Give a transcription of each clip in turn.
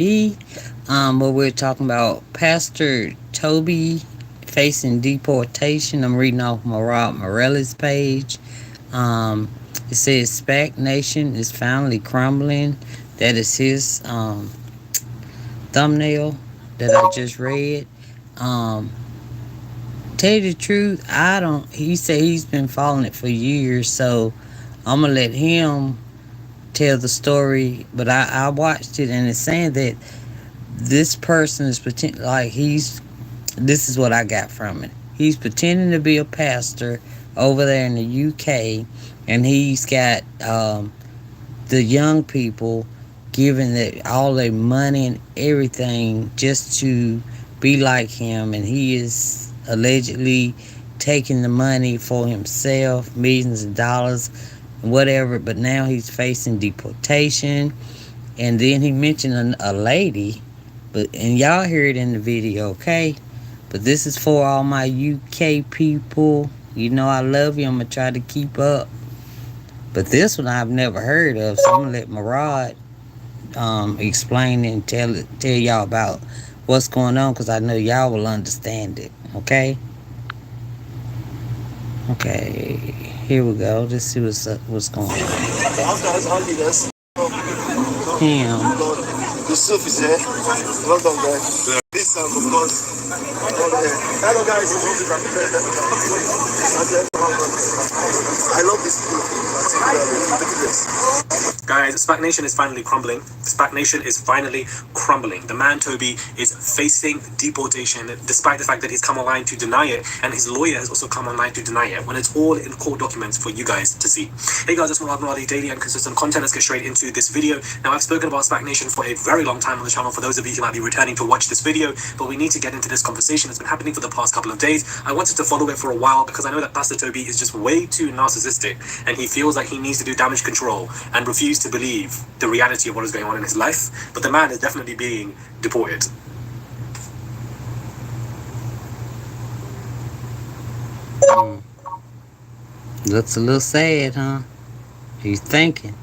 Where we're talking about Pastor Tobi facing deportation. I'm reading off Merali's page. Um, it says Spac Nation is finally crumbling. That is his thumbnail that I just read. Um, tell you the truth, I don't. He said he's been following it for years, so I'm gonna let him tell the story. But I watched it, and it's saying that this person is pretending like he's. This is what I got from it. He's pretending to be a pastor over there in the UK, and he's got the young people giving all their money and everything just to be like him, and he is allegedly taking the money for himself, millions of dollars, whatever. But now he's facing deportation, and then he mentioned a lady, and y'all hear it in the video, okay? But this is for all my UK people. You know I love you. I'm gonna try to keep up. But this one I've never heard of, so I'm gonna let Marad explain and tell y'all about what's going on, because I know y'all will understand it. Okay. Okay. Here we go. Let's see what's going on. Him. The soup is here. Well done, guys. This of course. Hello, guys. I love this food. Guys, Spac Nation is finally crumbling. Spac Nation is finally crumbling. The man Tobi is facing deportation, despite the fact that he's come online to deny it, and his lawyer has also come online to deny it, when it's all in court documents for you guys to see. Hey guys, it's Merali, daily and consistent content. Let's get straight into this video. Now, I've spoken about Spac Nation for a very long time on the channel, for those of you who might be returning to watch this video, but we need to get into this conversation. It's been happening for the past couple of days. I wanted to follow it for a while because I know that Pastor Tobi is just way too narcissistic, and he feels like he needs to do damage control and refuse to believe the reality of what is going on in his life. But the man is definitely being deported. Looks a little sad, huh? He's thinking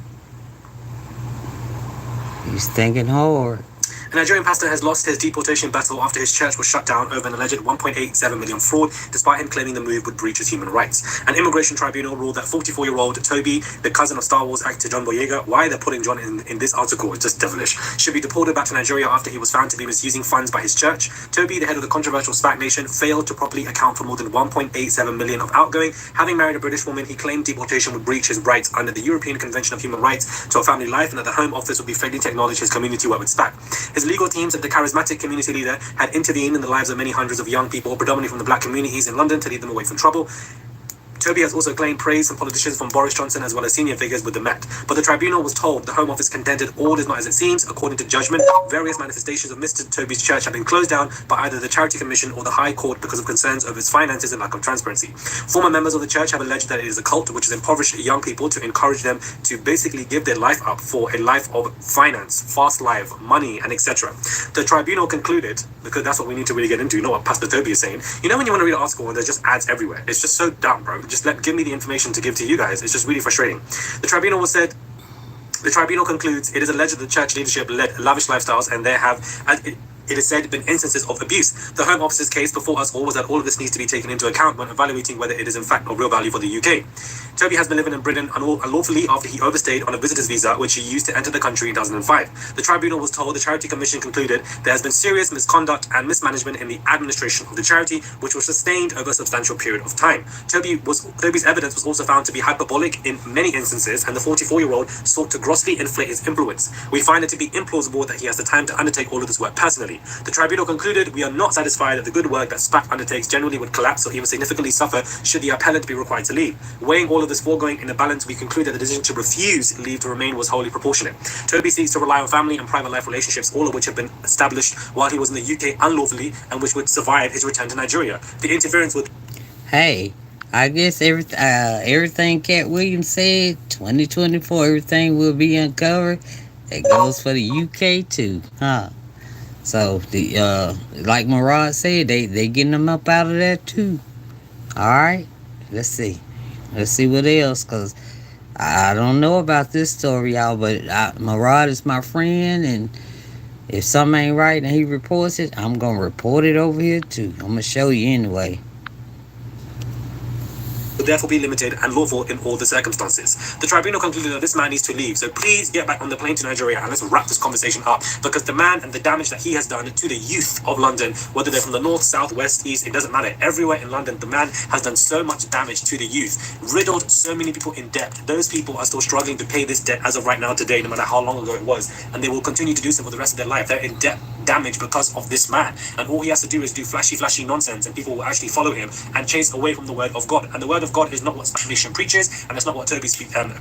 hard. A Nigerian pastor has lost his deportation battle after his church was shut down over an alleged 1.87 million fraud, despite him claiming the move would breach his human rights. An immigration tribunal ruled that 44-year-old Tobi, the cousin of Star Wars actor John Boyega — why they're putting John in this article is just devilish — should be deported back to Nigeria after he was found to be misusing funds by his church. Tobi, the head of the controversial Spac Nation, failed to properly account for more than 1.87 million of outgoing. Having married a British woman, he claimed deportation would breach his rights under the European Convention of Human Rights to a family life, and that the Home Office would be failing to acknowledge his community work with Spac. His legal team said the charismatic community leader had intervened in the lives of many hundreds of young people, predominantly from the black communities in London, to lead them away from trouble. Tobi has also claimed praise from politicians from Boris Johnson as well as senior figures with the Met. But the tribunal was told the Home Office contended all is not as it seems. According to judgment, various manifestations of Mr. Tobi's church have been closed down by either the Charity Commission or the High Court because of concerns over its finances and lack of transparency. Former members of the church have alleged that it is a cult which has impoverished young people to encourage them to basically give their life up for a life of finance, fast life, money, and etc. The tribunal concluded, because that's what we need to really get into, you know what Pastor Tobi is saying. You know when you want to read an article and there's just ads everywhere? It's just so dumb, bro. Just give me the information to give to you guys. It's just really frustrating. The tribunal concludes it is alleged that the church leadership led lavish lifestyles, and there have, it is said, been instances of abuse. The Home Office's case before us all was that all of this needs to be taken into account when evaluating whether it is in fact of real value for the UK. Tobi has been living in Britain unlawfully after he overstayed on a visitor's visa, which he used to enter the country in 2005. The tribunal was told the Charity Commission concluded there has been serious misconduct and mismanagement in the administration of the charity, which was sustained over a substantial period of time. Tobi's evidence was also found to be hyperbolic in many instances, and the 44-year-old sought to grossly inflate his influence. We find it to be implausible that he has the time to undertake all of this work personally. The tribunal concluded we are not satisfied that the good work that Spac undertakes generally would collapse or even significantly suffer should the appellant be required to leave. Weighing all of this foregoing in the balance, we conclude that the decision to refuse leave to remain was wholly proportionate. Tobi seeks to rely on family and private life relationships, all of which have been established while he was in the UK unlawfully, and which would survive his return to Nigeria. The interference with... Hey, I guess everything Cat Williams said, 2024, everything will be uncovered. That goes for the UK too, huh? So the like Marad said, they getting them up out of there too. All right, let's see what else, cause I don't know about this story, y'all. But Marad is my friend, and If something ain't right and he reports it, I'm gonna report it over here too. I'm gonna show you anyway. Would therefore be limited and lawful in all the circumstances. The tribunal concluded that this man needs to leave, so please get back on the plane to Nigeria and let's wrap this conversation up, because the man and the damage that he has done to the youth of London, whether they're from the north, south, west, east, it doesn't matter. Everywhere in London, the man has done so much damage to the youth, riddled so many people in debt. Those people are still struggling to pay this debt as of right now today, no matter how long ago it was, and they will continue to do so for the rest of their life. They're in debt damage because of this man, and all he has to do is do flashy nonsense, and people will actually follow him and chase away from the word of God. And the word of God is not what Spac Nation preaches, and it's not what Tobi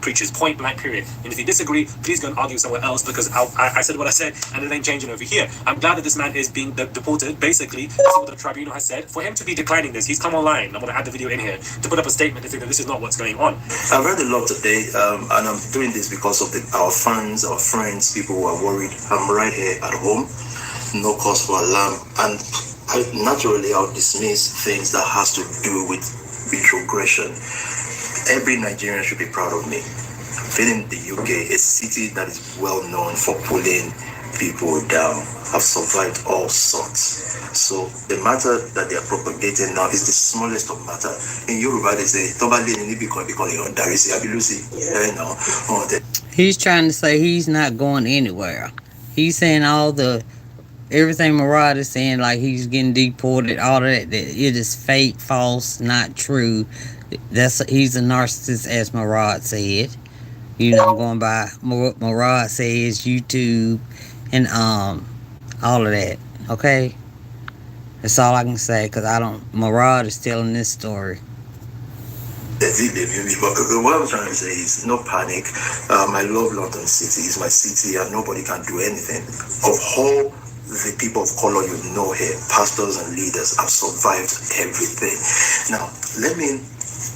preaches, point blank period. And if you disagree, please go and argue somewhere else, because I said what I said and it ain't changing over here. I'm glad that this man is being deported. Basically, that's what the tribunal has said. For him to be declining this, he's come online, I'm going to add the video in here, to put up a statement to say that this is not what's going on. I've read a lot today, and I'm doing this because of our fans, our friends, people who are worried. I'm right here at home, no cause for alarm, and naturally I'll dismiss things that has to do with retrogression. Every Nigerian should be proud of me. Been in the UK, a city that is well known for pulling people down. I've survived all sorts. So the matter that they are propagating now is the smallest of matter. In Yoruba, they say, He's trying to say he's not going anywhere. He's saying everything Murad is saying, like he's getting deported, all of that it is fake, false, not true. He's a narcissist, as Murad said. Going by what Murad says, YouTube, and all of that. Okay, that's all I can say, because Murad is telling this story. What I'm trying to say is no panic. I love London City. It's my city, and nobody can do anything. Of all the people of color here, pastors and leaders, have survived everything. Now, let me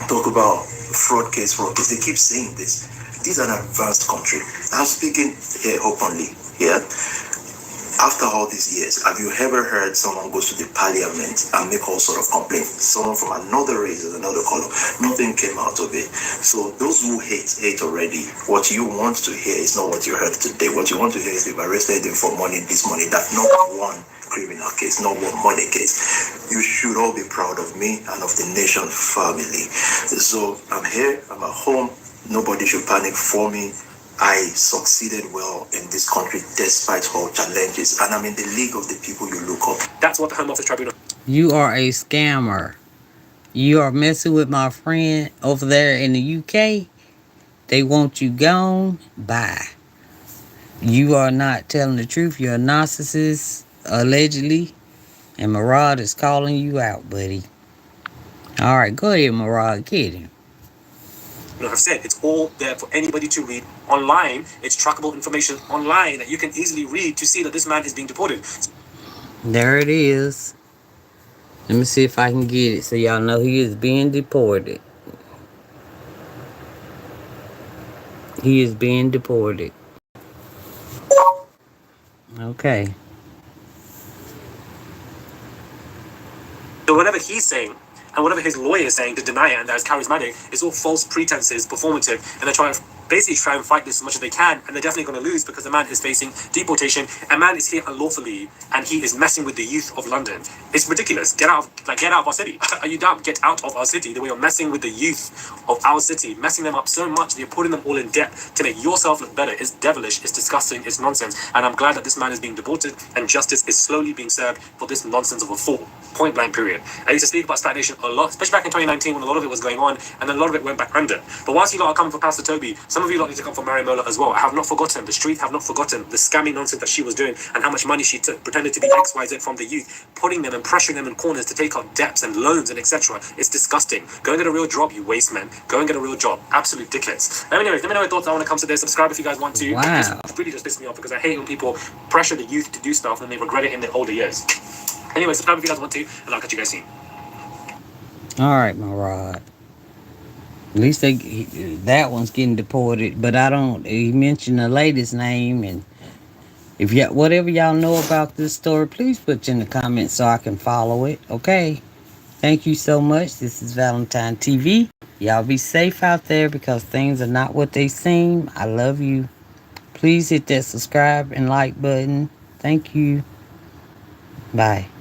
talk about fraud case. They keep saying this. These are an advanced country. I'm speaking here openly. Yeah. After all these years, have you ever heard someone goes to the parliament and make all sort of complaints? Someone from another race and another color, nothing came out of it. So those who hate already. What you want to hear is not what you heard today. What you want to hear is they've arrested him for money, this money, that. Not one criminal case, not one money case. You should all be proud of me and of the nation family. So I'm here, I'm at home. Nobody should panic for me. I succeeded well in this country despite all challenges, and I'm in the league of the people you look up. That's what the Home Office Tribunal. You are a scammer. You are messing with my friend over there in the UK. They want you gone. Bye. You are not telling the truth. You're a narcissist, allegedly, and Murad is calling you out, buddy. All right, go ahead, Murad. Get him. I've said it's all there for anybody to read online. It's trackable information online that you can easily read to see that this man is being deported. There it is. Let me see if I can get it so y'all know he is being deported. He is being deported. Okay. So whatever he's saying and whatever his lawyer is saying to deny it and that is charismatic, it's all false pretenses, performative, and they're trying to basically try and fight this as much as they can, and they're definitely going to lose because the man is facing deportation. A man is here unlawfully, and he is messing with the youth of London. It's ridiculous. Get out of our city. Are you dumb? Get out of our city. The way you're messing with the youth of our city, messing them up so much that you're putting them all in debt to make yourself look better. It's devilish. It's disgusting. It's nonsense. And I'm glad that this man is being deported, and justice is slowly being served for this nonsense of a fool. Point blank period. I used to speak about Spac Nation a lot, especially back in 2019 when a lot of it was going on, and then a lot of it went back under. But whilst you lot are coming for Pastor Tobi, some of you lot need to come for Merali as well. I have not forgotten, the street have not forgotten the scammy nonsense that she was doing and how much money she took, pretended to be XYZ from the youth, putting them and pressuring them in corners to take out debts and loans and etc. It's disgusting. Go and get a real job, you waste men. Go and get a real job. Absolute dickheads. Let me know your thoughts when it comes to this. Subscribe if you guys want to. Wow. This really just pissed me off because I hate when people pressure the youth to do stuff and they regret it in their older years. Anyway, subscribe if you guys want to, and I'll catch you guys soon. All right, my rod. At least that one's getting deported, but he mentioned the lady's name, and if whatever y'all know about this story, please put it in the comments so I can follow it, okay? Thank you so much. This is Valentine TV. Y'all be safe out there because things are not what they seem. I love you. Please hit that subscribe and like button. Thank you. Bye.